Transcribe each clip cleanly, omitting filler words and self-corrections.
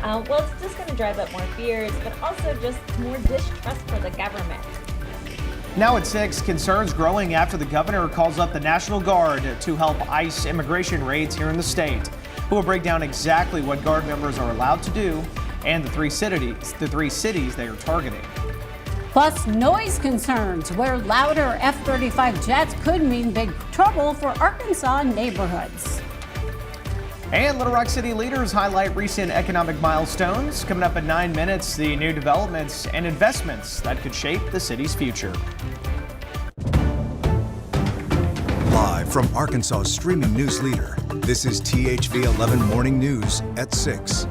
Well, it's just going to drive up more fears, but also just more distrust for the government. Now at 6, concerns growing after the governor calls up the National Guard to help ICE immigration raids here in the state. We'll break down exactly what Guard members are allowed to do and the three cities they are targeting. Plus, noise concerns where louder F-35 jets could mean big trouble for Arkansas neighborhoods. And Little Rock City leaders highlight recent economic milestones. Coming up in 9 minutes, the new developments and investments that could shape the city's future. Live from Arkansas's streaming news leader, this is THV 11 Morning News at 6.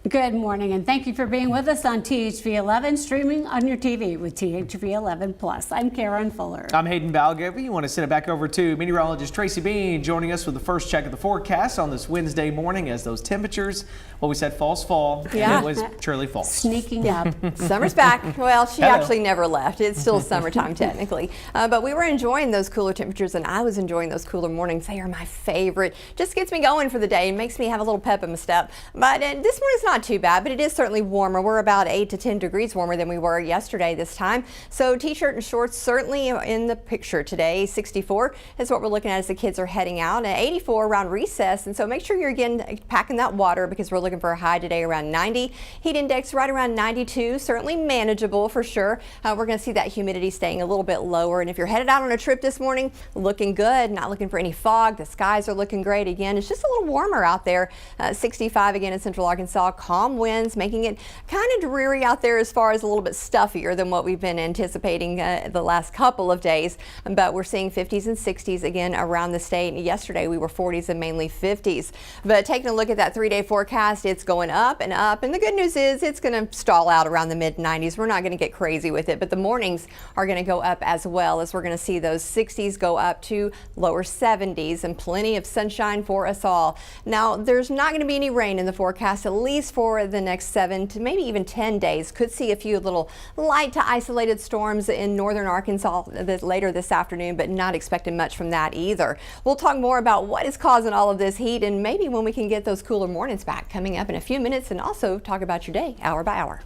Good morning, and thank you for being with us on THV 11, streaming on your TV with THV 11 Plus. I'm Karen Fuller. I'm Hayden Balgavy. You want to send it back over to meteorologist Tracy Bean, joining us with the first check of the forecast on this Wednesday morning as those temperatures, well, we said false fall, and it was truly false. Sneaking up. Summer's back. Well, she Hello. actually never left. It's still summertime technically. But we were enjoying those cooler temperatures, and I was enjoying those cooler mornings. They are my favorite. Just gets me going for the day and makes me have a little pep in my step. But this morning's not too bad, but it is certainly warmer. We're about 8 to 10 degrees warmer than we were yesterday this time. So t-shirt and shorts certainly in the picture today. 64 is what we're looking at as the kids are heading out, and 84 around recess. And so make sure you're again packing that water because we're looking for a high today around 90. Heat index right around 92, certainly manageable for sure. We're going to see that humidity staying a little bit lower. And if you're headed out on a trip this morning, looking good, not looking for any fog. The skies are looking great again. It's just a little warmer out there. 65 again in central Arkansas. Calm winds, making it kind of dreary out there as far as a little bit stuffier than what we've been anticipating the last couple of days. But we're seeing 50s and 60s again around the state. Yesterday we were 40s and mainly 50s. But taking a look at that 3-day forecast, it's going up and up. And the good news is it's going to stall out around the mid 90s. We're not going to get crazy with it, but the mornings are going to go up as well, as we're going to see those 60s go up to lower 70s and plenty of sunshine for us all. Now, there's not going to be any rain in the forecast, at least for the next 7 to maybe even 10 days. Could see a few little light to isolated storms in northern Arkansas later this afternoon, but not expecting much from that either. We'll talk more about what is causing all of this heat and maybe when we can get those cooler mornings back coming up in a few minutes, and also talk about your day hour by hour.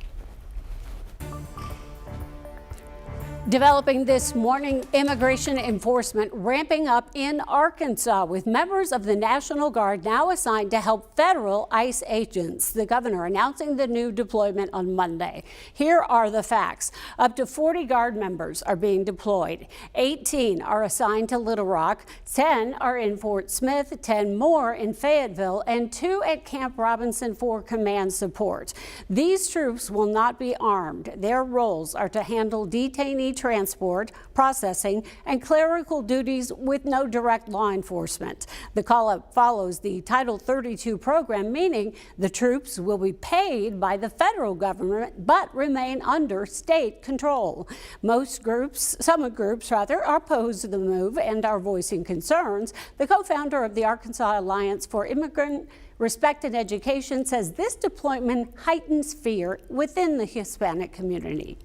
Developing this morning, immigration enforcement ramping up in Arkansas with members of the National Guard now assigned to help federal ICE agents. The governor announcing the new deployment on Monday. Here are the facts. Up to 40 Guard members are being deployed. 18 are assigned to Little Rock, 10 are in Fort Smith, 10 more in Fayetteville, and 2 at Camp Robinson for command support. These troops will not be armed. Their roles are to handle detainee transport, processing, and clerical duties with no direct law enforcement. The call-up follows the Title 32 program, meaning the troops will be paid by the federal government but remain under state control. Some groups are opposed to the move and are voicing concerns. The co-founder of the Arkansas Alliance for Immigrant Respect and Education says this deployment heightens fear within the Hispanic community.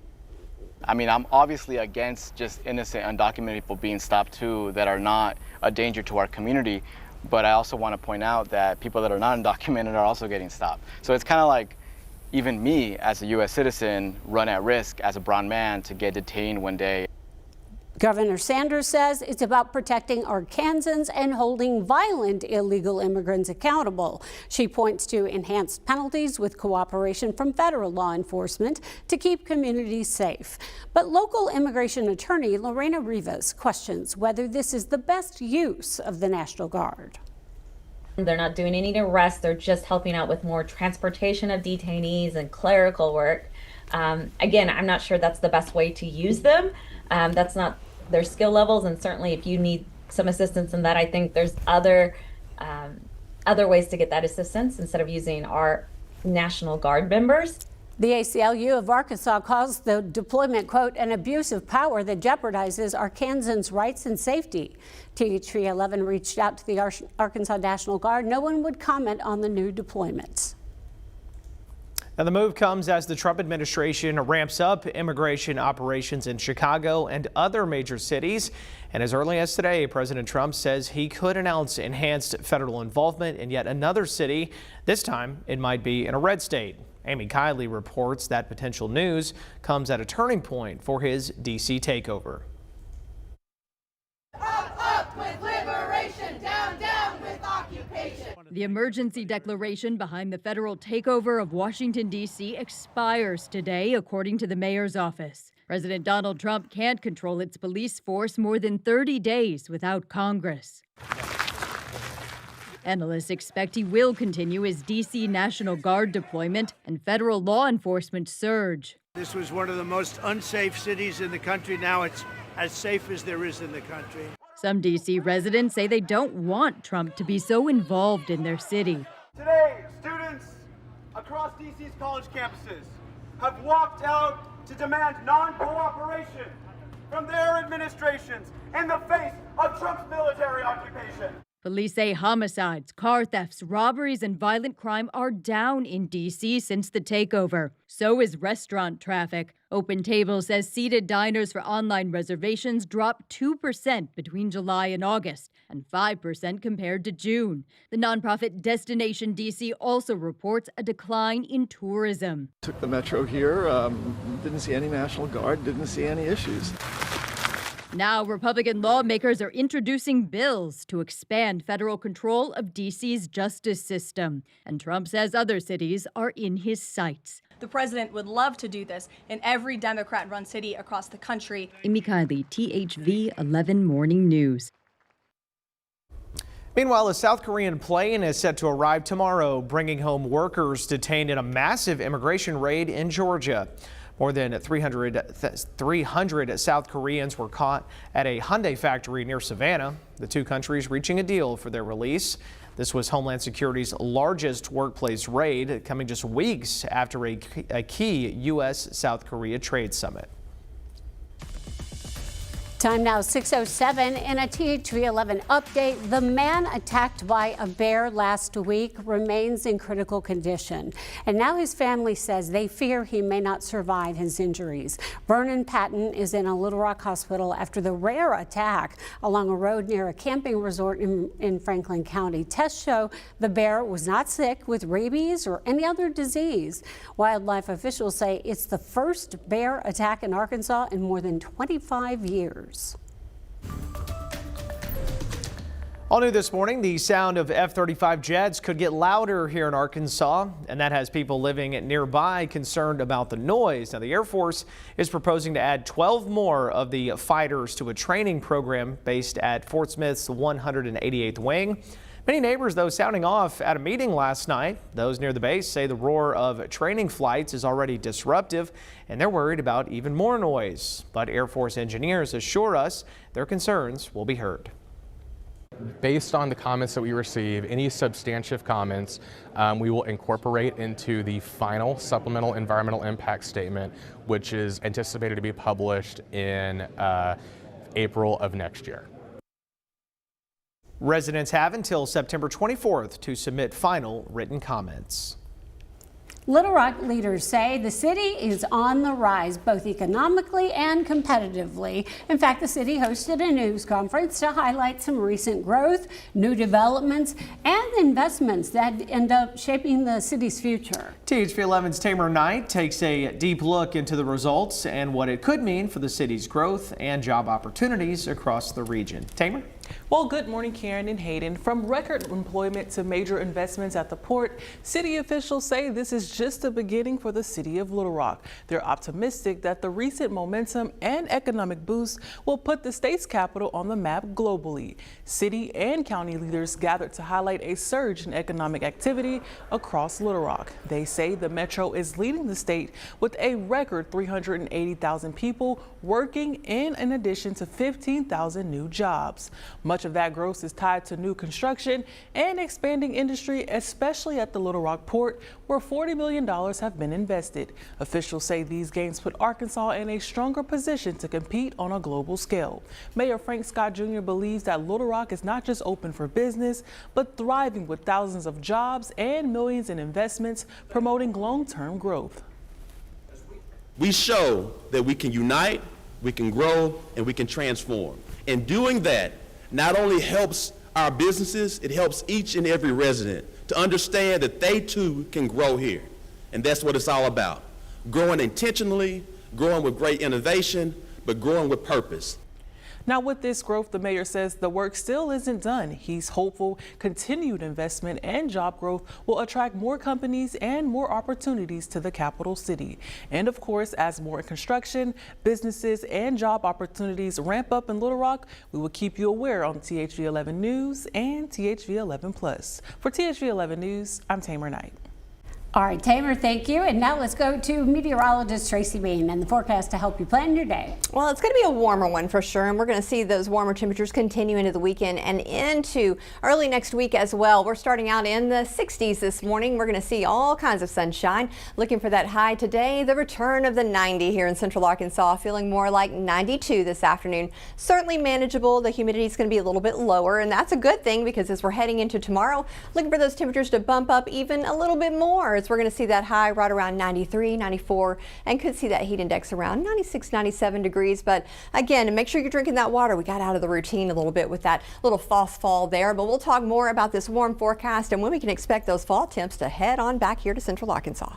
I mean, I'm obviously against just innocent, undocumented people being stopped too that are not a danger to our community. But I also want to point out that people that are not undocumented are also getting stopped. So it's kind of like even me as a U.S. citizen run at risk as a brown man to get detained one day. Governor Sanders says it's about protecting Arkansans and holding violent illegal immigrants accountable. She points to enhanced penalties with cooperation from federal law enforcement to keep communities safe. But local immigration attorney Lorena Rivas questions whether this is the best use of the National Guard. They're not doing any arrests. They're just helping out with more transportation of detainees and clerical work. Again, I'm not sure that's the best way to use them. That's not their skill levels, and certainly if you need some assistance in that, I think there's other ways to get that assistance instead of using our National Guard members. The ACLU of Arkansas calls the deployment, quote, an abuse of power that jeopardizes Arkansans' rights and safety. THV 11 reached out to the Arkansas National Guard. No one would comment on the new deployments. Now, the move comes as the Trump administration ramps up immigration operations in Chicago and other major cities. And as early as today, President Trump says he could announce enhanced federal involvement in yet another city. This time, it might be in a red state. Amy Kiley reports that potential news comes at a turning point for his D.C. takeover. Up with liberation, down, down with occupation. The emergency declaration behind the federal takeover of Washington, D.C. expires today, according to the mayor's office. President Donald Trump can't control its police force more than 30 days without Congress. Analysts expect he will continue his D.C. National Guard deployment and federal law enforcement surge. This was one of the most unsafe cities in the country. Now it's as safe as there is in the country. Some D.C. residents say they don't want Trump to be so involved in their city. Today, students across D.C.'s college campuses have walked out to demand non-cooperation from their administrations in the face of Trump's military occupation. Police say homicides, car thefts, robberies, and violent crime are down in D.C. since the takeover. So is restaurant traffic. Open Table says seated diners for online reservations dropped 2% between July and August, and 5% compared to June. The nonprofit Destination D.C. also reports a decline in tourism. Took the metro here, didn't see any National Guard, didn't see any issues. Now, Republican lawmakers are introducing bills to expand federal control of D.C.'s justice system. And Trump says other cities are in his sights. The president would love to do this in every Democrat-run city across the country. Amy Kiley, THV 11 Morning News. Meanwhile, a South Korean plane is set to arrive tomorrow, bringing home workers detained in a massive immigration raid in Georgia. More than 300 South Koreans were caught at a Hyundai factory near Savannah, the two countries reaching a deal for their release. This was Homeland Security's largest workplace raid, coming just weeks after a key U.S.-South Korea trade summit. Time now 6:07 in a THV 11 update. The man attacked by a bear last week remains in critical condition, and now his family says they fear he may not survive his injuries. Vernon Patton is in a Little Rock hospital after the rare attack along a road near a camping resort in Franklin County. Tests show the bear was not sick with rabies or any other disease. Wildlife officials say it's the first bear attack in Arkansas in more than 25 years. All new this morning, the sound of F-35 jets could get louder here in Arkansas, and that has people living nearby concerned about the noise. Now, the Air Force is proposing to add 12 more of the fighters to a training program based at Fort Smith's 188th Wing. Many neighbors, though, sounding off at a meeting last night. Those near the base say the roar of training flights is already disruptive, and they're worried about even more noise. But Air Force engineers assure us their concerns will be heard. Based on the comments that we receive, any substantive comments we will incorporate into the final supplemental environmental impact statement, which is anticipated to be published in April of next year. Residents have until September 24th to submit final written comments. Little Rock leaders say the city is on the rise, both economically and competitively. In fact, the city hosted a news conference to highlight some recent growth, new developments, and investments that end up shaping the city's future. THV 11's Tamer Knight takes a deep look into the results and what it could mean for the city's growth and job opportunities across the region. Tamer? Well, good morning, Karen and Hayden. From record employment to major investments at the port, city officials say this is just the beginning for the city of Little Rock. They're optimistic that the recent momentum and economic boost will put the state's capital on the map globally. City and county leaders gathered to highlight a surge in economic activity across Little Rock. They say the metro is leading the state with a record 380,000 people working in addition to 15,000 new jobs. Much Much of that growth is tied to new construction and expanding industry, especially at the Little Rock port, where $40 million have been invested. Officials say these gains put Arkansas in a stronger position to compete on a global scale. Mayor Frank Scott Jr. believes that Little Rock is not just open for business, but thriving with thousands of jobs and millions in investments, promoting long-term growth. We show that we can unite, we can grow, and we can transform. And doing that not only helps our businesses, it helps each and every resident to understand that they too can grow here. And that's what it's all about. Growing intentionally, growing with great innovation, but growing with purpose. Now, with this growth, the mayor says the work still isn't done. He's hopeful continued investment and job growth will attract more companies and more opportunities to the capital city. And of course, as more construction, businesses, and job opportunities ramp up in Little Rock, we will keep you aware on THV 11 News and THV 11 Plus. For THV 11 News, I'm Tamer Knight. All right, Tamer, thank you. And now let's go to meteorologist Tracy Bean and the forecast to help you plan your day. Well, it's going to be a warmer one for sure, and we're going to see those warmer temperatures continue into the weekend and into early next week as well. We're starting out in the 60s this morning. We're going to see all kinds of sunshine. Looking for that high today, the return of the 90 here in central Arkansas, feeling more like 92 this afternoon. Certainly manageable. The humidity is going to be a little bit lower, and that's a good thing because as we're heading into tomorrow, looking for those temperatures to bump up even a little bit more. We're going to see that high right around 93, 94, and could see that heat index around 96, 97 degrees. But again, make sure you're drinking that water. We got out of the routine a little bit with that little false fall there, but we'll talk more about this warm forecast and when we can expect those fall temps to head on back here to central Arkansas.